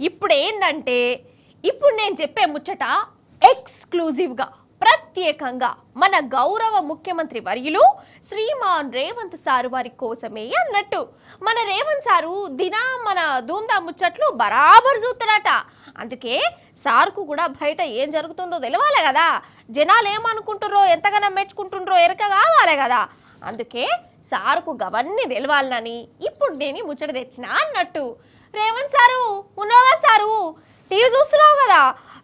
ఇప్పుడు ఏందంటే ఇప్పుడు నేను చెప్పే ముచ్చట ఎక్స్క్లూజివ్గా ప్రత్యేకంగా మన గౌరవ ముఖ్యమంత్రి వర్యులు శ్రీమాన్ రేవంత్ సారు వారి కోసమే అన్నట్టు. మన రేవంత్ సారు దినా మన ధూమ్దా ముచ్చట్లు బరాబర్ చూస్తాడట. అందుకే సార్కు కూడా బయట ఏం జరుగుతుందో తెలవాలి కదా, జనాలు ఏమనుకుంటుర్రో ఎంతగానో మెచ్చుకుంటుండ్రో ఎరక కావాలి కదా. అందుకే సార్కు గవన్నీ తెలవాలని ఇప్పుడు నేను ముచ్చట తెచ్చిన అన్నట్టు. రేవంత్ సారు ఉన్నావా సారు? టీవీ చూస్తున్నావు కదా,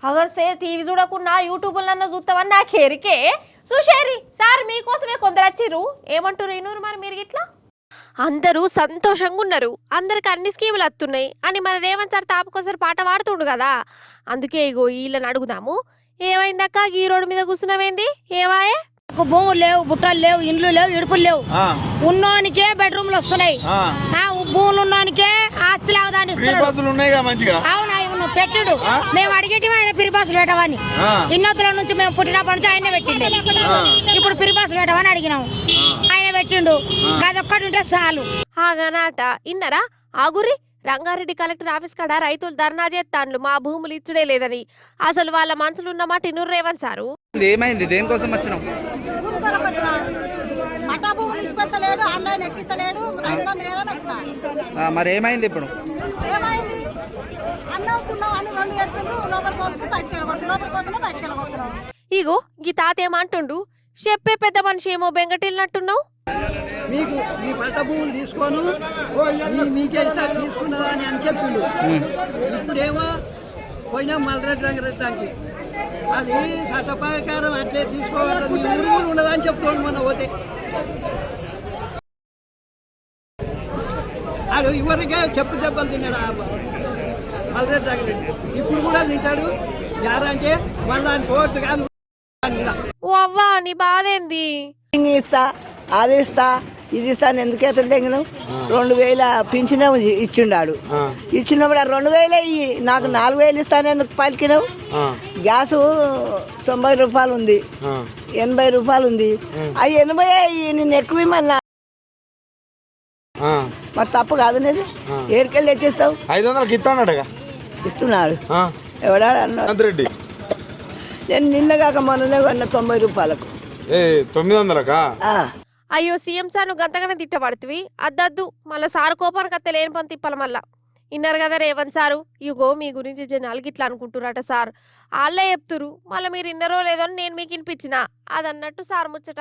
అగర్సే టీవీ చూడకుండా యూట్యూబ్లన్నా చూస్తామని నాకు ఎరికే. సుషేరి సార్ మీకోసమే కొందరు వచ్చిర్రు, ఏమంటారు ఇనూరు మరి మీరు ఇట్లా అందరూ సంతోషంగా ఉన్నారు, అందరికి అన్ని స్కీములు వస్తున్నాయి అని మన రేవంత్ సార్ తాపకోసారి పాట పాడుతుండు కదా. అందుకే ఇగో వీళ్ళని అడుగుదాము, ఏమైందక్క ఈ రోడ్డు మీద కూర్చున్నావేంది, ఏమాయే? భూములు లేవు, బుట్టలు లేవు, ఇండ్లు లేవు, ఇడుపులు లేవు. ఉన్నోనికే బెడ్రూమ్లు వస్తున్నాయి, భూములు ఉన్నోనికే ఆస్తులు అవదాన్ని అవును పెట్టుడు. మేము అడిగేటి ఆయన పిరిపాసులు పెట్టవని, ఇన్నొత్తుల నుంచి మేము పుట్టినప్పటి నుంచి ఆయన పెట్టిండు. ఇప్పుడు పిరిపాసులు పెట్టవని అడిగినాము, ఆయన పెట్టిండు. అదొక్కటి ఉంటే చాలు. ఆగనాట ఇన్నరా ఆగురి. రంగారెడ్డి కలెక్టర్ ఆఫీస్ కాడ రైతులు ధర్నా చేస్తాండ్లు మా భూములు ఇచ్చుడే లేదని. అసలు వాళ్ళ మనసులు ఉన్నమాట ఇన్నూరు రేవంత్ సారు. ఏమైంది, దేనికోసం వచ్చినాం? మరి ఏమైంది ఇప్పుడు? ఇగో గీ తాత ఏమంటుండు, చెప్పే పెద్ద మనిషి ఏమో బెంగటిల్నట్టున్నావు. మీకు మీ పంట భూములు తీసుకోను మీకే తీసుకున్నదా అని చెప్పిండు. ఇప్పుడేమో పోయినా మల్లరెడ్డి రంగారెడ్డి అది చట్ట ప్రకారం అట్లే తీసుకోవాలి, మీ ఊరు ఉండదా అని చెప్తాడు. మొన్న పోతే ఆడు ఇవరిగా చెప్పు దెబ్బలు తిన్నాడు మల్లరెడ్డి రంగారెడ్డి, ఇప్పుడు కూడా తింటాడు. యారంటే మళ్ళా కోర్టు కాదు. ఓ అవ్వా నీ బాధేంది? ఇస్తా అది ఇస్తా ఇది ఇస్తాను ఎందుకైతే తెగినావు. 2000 పింఛను ఇచ్చిండాడు. ఇచ్చినప్పుడు 2000 ఇయ్యి, నాకు 4000 ఇస్తాను ఎందుకు పలికినావు? గ్యాసు 90 రూపాయలు ఉంది, 80 రూపాయలు ఉంది. అవి 80 అయ్యి నేను ఎక్కువ మళ్ళా మరి తప్పు కాదు నేది. ఏడుకెళ్ళి తెచ్చేస్తావు? 500 ఇస్తాడు, ఇస్తున్నాడు ఎవడాడు అన్నాడు. నేను నిన్న కాక మొన్ననే కొన్న 90 రూపాయలకు. 900కా? అయ్యో సీఎం సార్ నువ్వు గంతగానే తిట్టబడుతుంది. అద్దద్దు మళ్ళీ సారు కోపానికి అత్తే లేని పని తిప్పాలి మళ్ళా. ఇన్నారు కదా రేవంత్ సారు, ఇగో మీ గురించి జనాలకి ఇట్లా అనుకుంటున్నారట సార్, వాళ్ళే చెప్తురు. మళ్ళీ మీరు ఇన్నరో లేదో నేను మీకు వినిపించిన అదన్నట్టు సార్ ముచ్చట.